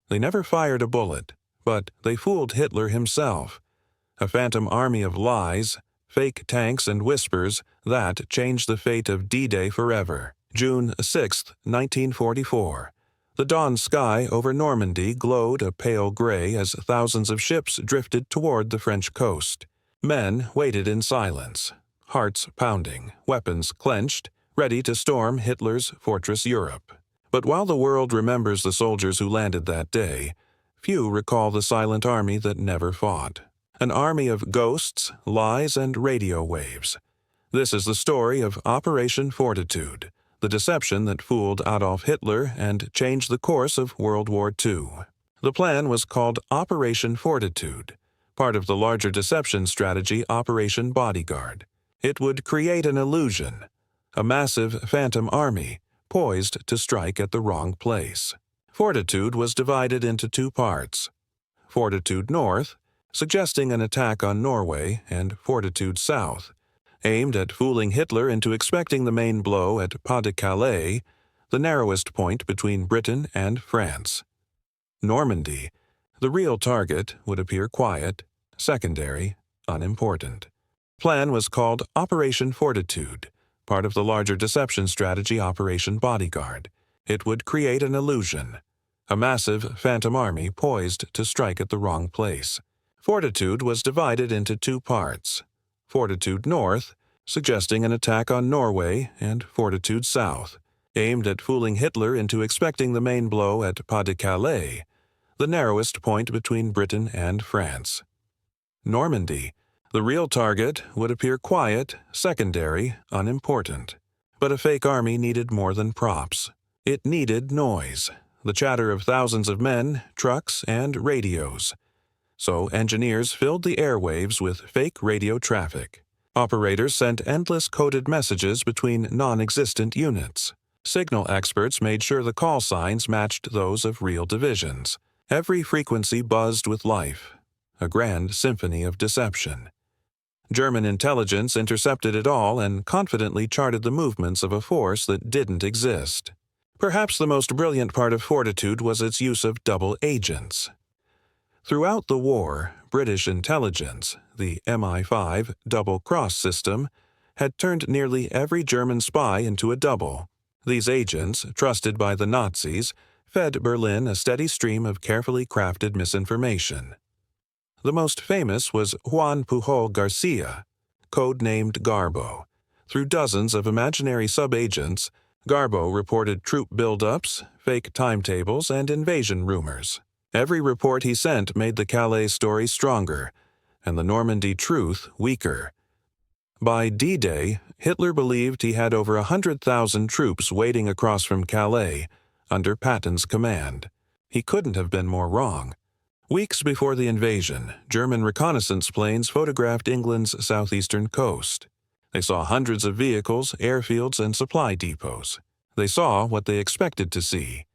They never fired a bullet, but they fooled Hitler himself. A phantom army of lies, fake tanks and whispers that changed the fate of D-Day forever. June 6, 1944. The dawn sky over Normandy glowed a pale gray as thousands of ships drifted toward the French coast. Men waited in silence, hearts pounding, weapons clenched, ready to storm Hitler's fortress Europe. But while the world remembers the soldiers who landed that day, few recall the silent army that never fought. An army of ghosts, lies, and radio waves. This is the story of Operation Fortitude, the deception that fooled Adolf Hitler and changed the course of World War II. The plan was called Operation Fortitude, part of the larger deception strategy Operation Bodyguard. It would create an illusion, a massive phantom army poised to strike at the wrong place. Fortitude was divided into two parts. Fortitude North, suggesting an attack on Norway, and Fortitude South, aimed at fooling Hitler into expecting the main blow at Pas-de-Calais, the narrowest point between Britain and France. Normandy, the real target, would appear quiet, secondary, unimportant. Plan was called Operation Fortitude, part of the larger deception strategy Operation Bodyguard. It would create an illusion, a massive phantom army poised to strike at the wrong place. Fortitude was divided into two parts. Fortitude North, suggesting an attack on Norway, and Fortitude South, aimed at fooling Hitler into expecting the main blow at Pas-de-Calais, the narrowest point between Britain and France. Normandy, the real target, would appear quiet, secondary, unimportant. But a fake army needed more than props. It needed noise, the chatter of thousands of men, trucks, and radios. So engineers filled the airwaves with fake radio traffic. Operators sent endless coded messages between non-existent units. Signal experts made sure the call signs matched those of real divisions. Every frequency buzzed with life, a grand symphony of deception. German intelligence intercepted it all and confidently charted the movements of a force that didn't exist. Perhaps the most brilliant part of Fortitude was its use of double agents. Throughout the war, British intelligence, the MI5 double-cross system, had turned nearly every German spy into a double. These agents, trusted by the Nazis, fed Berlin a steady stream of carefully crafted misinformation. The most famous was Juan Pujol Garcia, code-named Garbo. Through dozens of imaginary sub-agents, Garbo reported troop buildups, fake timetables, and invasion rumors. Every report he sent made the Calais story stronger, and the Normandy truth weaker. By D-Day, Hitler believed he had over 100,000 troops waiting across from Calais, under Patton's command. He couldn't have been more wrong. Weeks before the invasion, German reconnaissance planes photographed England's southeastern coast. They saw hundreds of vehicles, airfields, and supply depots. They saw what they expected to see,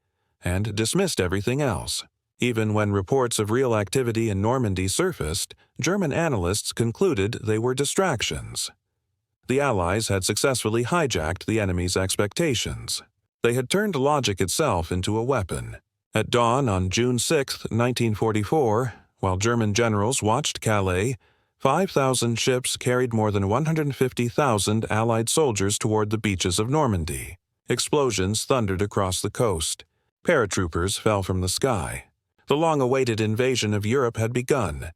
and dismissed everything else. Even when reports of real activity in Normandy surfaced, German analysts concluded they were distractions. The Allies had successfully hijacked the enemy's expectations. They had turned logic itself into a weapon. At dawn on June 6, 1944, while German generals watched Calais, 5,000 ships carried more than 150,000 Allied soldiers toward the beaches of Normandy. Explosions thundered across the coast. Paratroopers fell from the sky. The long-awaited invasion of Europe had begun.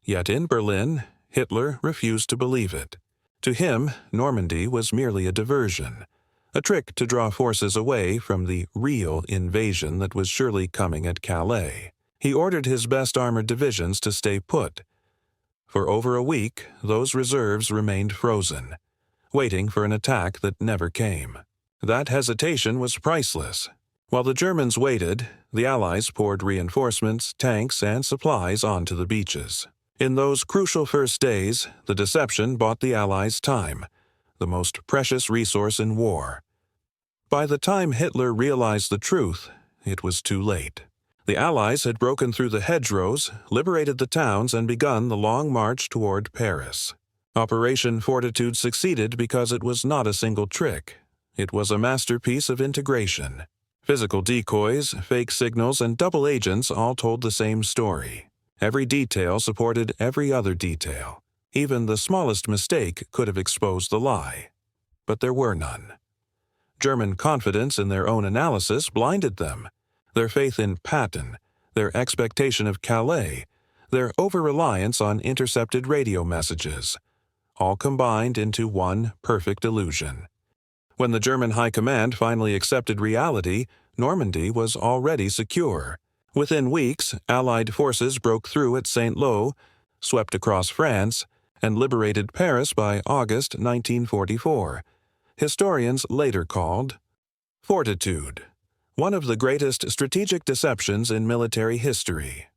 Yet in Berlin, Hitler refused to believe it. To him, Normandy was merely a diversion, a trick to draw forces away from the real invasion that was surely coming at Calais. He ordered his best armored divisions to stay put. For over a week, those reserves remained frozen, waiting for an attack that never came. That hesitation was priceless. While the Germans waited, the Allies poured reinforcements, tanks, and supplies onto the beaches. In those crucial first days, the deception bought the Allies time, the most precious resource in war. By the time Hitler realized the truth, it was too late. The Allies had broken through the hedgerows, liberated the towns, and begun the long march toward Paris. Operation Fortitude succeeded because it was not a single trick. It was a masterpiece of integration. Physical decoys, fake signals, and double agents all told the same story. Every detail supported every other detail. Even the smallest mistake could have exposed the lie. But there were none. German confidence in their own analysis blinded them. Their faith in Patton, their expectation of Calais, their over-reliance on intercepted radio messages, all combined into one perfect illusion. When the German High Command finally accepted reality, Normandy was already secure. Within weeks, Allied forces broke through at Saint-Lô, swept across France, and liberated Paris by August 1944. Historians later called fortitude, one of the greatest strategic deceptions in military history.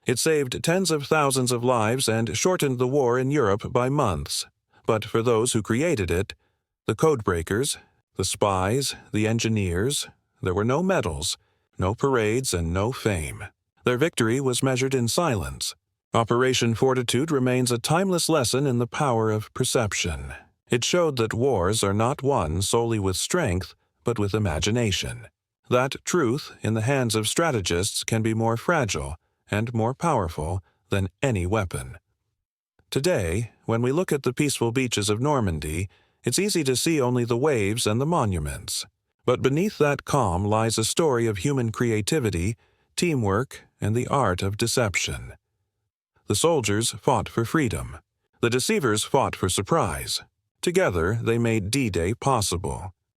It saved tens of thousands of lives and shortened the war in Europe by months. But for those who created it, the codebreakers, the spies, the engineers, there were no medals, no parades, and no fame. Their victory was measured in silence. Operation Fortitude remains a timeless lesson in the power of perception. It showed that wars are not won solely with strength, but with imagination. That truth in the hands of strategists can be more fragile and more powerful than any weapon. Today, when we look at the peaceful beaches of Normandy, it's easy to see only the waves and the monuments. But beneath that calm lies a story of human creativity, teamwork, and the art of deception. The soldiers fought for freedom. The deceivers fought for surprise. Together, they made D-Day possible.